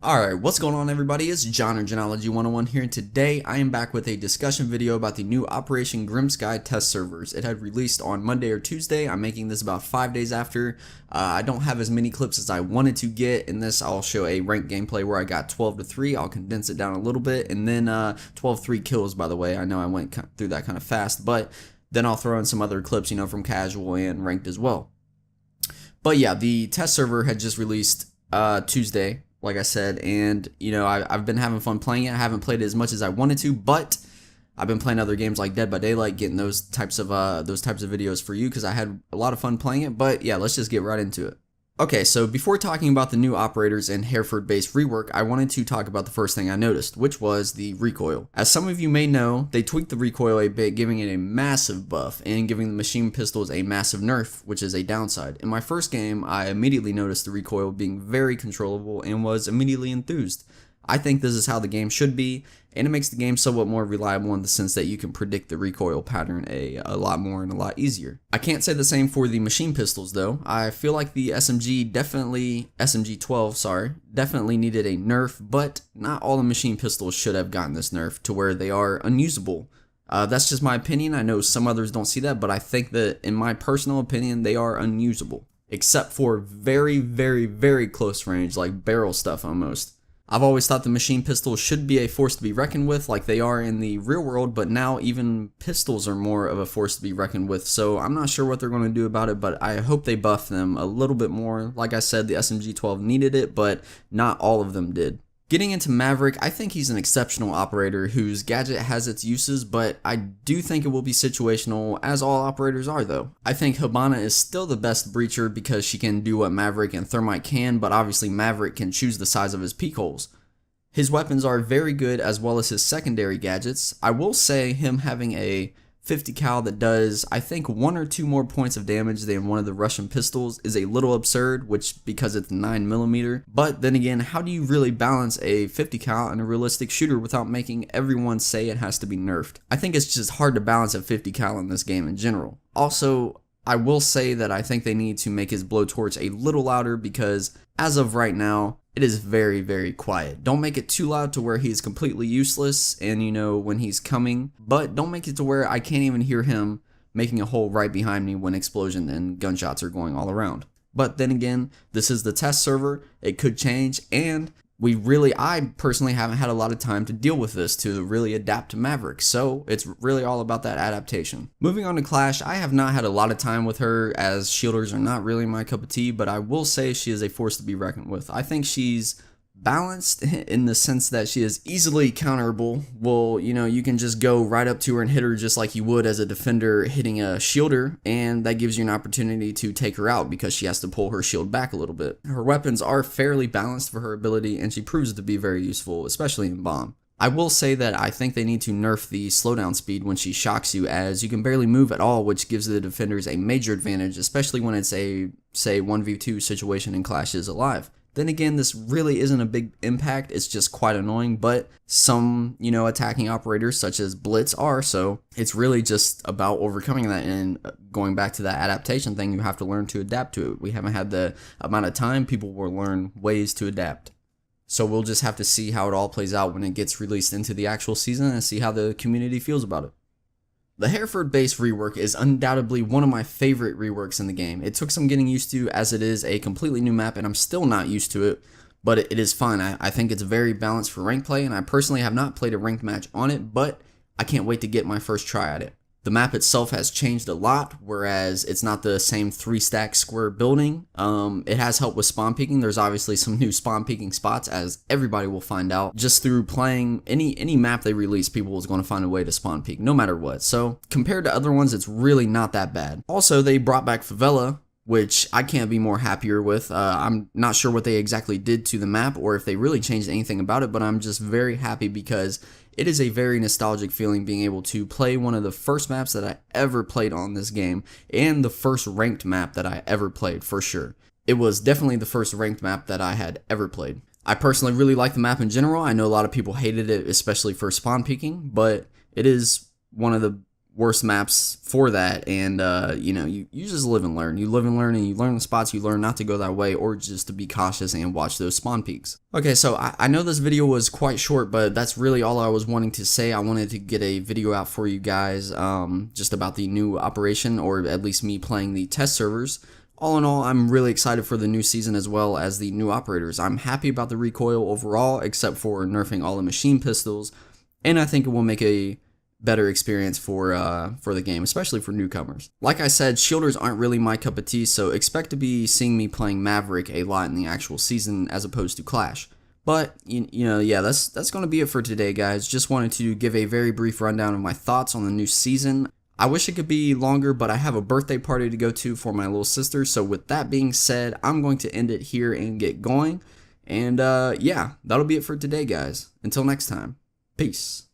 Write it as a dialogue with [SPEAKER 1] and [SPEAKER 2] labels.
[SPEAKER 1] Alright, what's going on everybody? It's John or Genology 101 here, and today I am back with a discussion video about the new Operation Grim Sky test servers. It had released on Monday or Tuesday. I'm making this about 5 days after. I don't have as many clips as I wanted to get. In this, I'll show a ranked gameplay where I got 12 to 3. I'll condense it down a little bit, and then 12-3 kills, by the way. I know I went through that kind of fast, but then I'll throw in some other clips, from casual and ranked as well. But yeah, the test server had just released Tuesday, like I said, and I've been having fun playing it. I haven't played it as much as I wanted to, but I've been playing other games like Dead by Daylight, getting those types of videos for you because I had a lot of fun playing it. But yeah, let's just get right into it. Okay, so before talking about the new operators and Hereford-based rework, I wanted to talk about the first thing I noticed, which was the recoil. As some of you may know, they tweaked the recoil a bit, giving it a massive buff and giving the machine pistols a massive nerf, which is a downside. In my first game, I immediately noticed the recoil being very controllable and was immediately enthused. I think this is how the game should be, and it makes the game somewhat more reliable in the sense that you can predict the recoil pattern a lot more and a lot easier. I can't say the same for the machine pistols though. I feel like the SMG-12, definitely needed a nerf, but not all the machine pistols should have gotten this nerf to where they are unusable. That's just my opinion. I know some others don't see that, but I think that in my personal opinion, they are unusable, except for very, very, very close range, like barrel stuff almost. I've always thought the machine pistols should be a force to be reckoned with like they are in the real world, but now even pistols are more of a force to be reckoned with, so I'm not sure what they're going to do about it, but I hope they buff them a little bit more. Like I said, the SMG-12 needed it, but not all of them did. Getting into Maverick, I think he's an exceptional operator whose gadget has its uses, but I do think it will be situational, as all operators are though. I think Hibana is still the best breacher because she can do what Maverick and Thermite can, but obviously Maverick can choose the size of his peek holes. His weapons are very good as well as his secondary gadgets. I will say him having a 50 cal that does, I think, 1 or 2 more points of damage than one of the Russian pistols is a little absurd, because it's 9mm. But then again, how do you really balance a 50 cal and a realistic shooter without making everyone say it has to be nerfed? I think it's just hard to balance a 50 cal in this game in general. Also, I will say that I think they need to make his blowtorch a little louder because as of right now, it is very, very quiet. Don't make it too loud to where he's completely useless and when he's coming, but don't make it to where I can't even hear him making a hole right behind me when explosion and gunshots are going all around. But then again, this is the test server, it could change, and I personally haven't had a lot of time to deal with this to really adapt to Maverick, so it's really all about that adaptation. Moving on to Clash, I have not had a lot of time with her as shielders are not really my cup of tea, but I will say she is a force to be reckoned with. I think she's balanced in the sense that she is easily counterable. Well, you can just go right up to her and hit her just like you would as a defender hitting a shielder, and that gives you an opportunity to take her out because she has to pull her shield back a little bit. Her weapons are fairly balanced for her ability, and she proves to be very useful, especially in bomb. I will say that I think they need to nerf the slowdown speed when she shocks you, as you can barely move at all, which gives the defenders a major advantage, especially when it's a, say, 1v2 situation and Clash is alive. Then again, this really isn't a big impact, it's just quite annoying, but some, attacking operators such as Blitz are, so it's really just about overcoming that, and going back to that adaptation thing, you have to learn to adapt to it. We haven't had the amount of time, people will learn ways to adapt. So we'll just have to see how it all plays out when it gets released into the actual season and see how the community feels about it. The Hereford-based rework is undoubtedly one of my favorite reworks in the game. It took some getting used to as it is a completely new map and I'm still not used to it, but it is fun. I think it's very balanced for ranked play, and I personally have not played a ranked match on it, but I can't wait to get my first try at it. The map itself has changed a lot, whereas it's not the same 3-stack square building. It has helped with spawn peeking. There's obviously some new spawn peeking spots, as everybody will find out. Just through playing any map they release, people is going to find a way to spawn peek, no matter what. So compared to other ones, it's really not that bad. Also, they brought back Favela, which I can't be more happier with. I'm not sure what they exactly did to the map or if they really changed anything about it, but I'm just very happy because it is a very nostalgic feeling being able to play one of the first maps that I ever played on this game, and the first ranked map that I ever played, for sure. It was definitely the first ranked map that I had ever played. I personally really like the map in general. I know a lot of people hated it, especially for spawn peeking, but it is one of the worse maps for that, and you know, you just live and learn. You live and learn, and you learn the spots, you learn not to go that way, or just to be cautious and watch those spawn peaks. Okay, so I know this video was quite short, but that's really all I was wanting to say. I wanted to get a video out for you guys, just about the new operation, or at least me playing the test servers. All in all, I'm really excited for the new season as well as the new operators. I'm happy about the recoil overall, except for nerfing all the machine pistols, and I think it will make a better experience for the game, especially for newcomers. Like I said, shielders aren't really my cup of tea, so expect to be seeing me playing Maverick a lot in the actual season as opposed to Clash. But, you know, yeah, that's going to be it for today, guys. Just wanted to give a very brief rundown of my thoughts on the new season. I wish it could be longer, but I have a birthday party to go to for my little sister. So with that being said, I'm going to end it here and get going. And yeah, that'll be it for today, guys. Until next time, peace.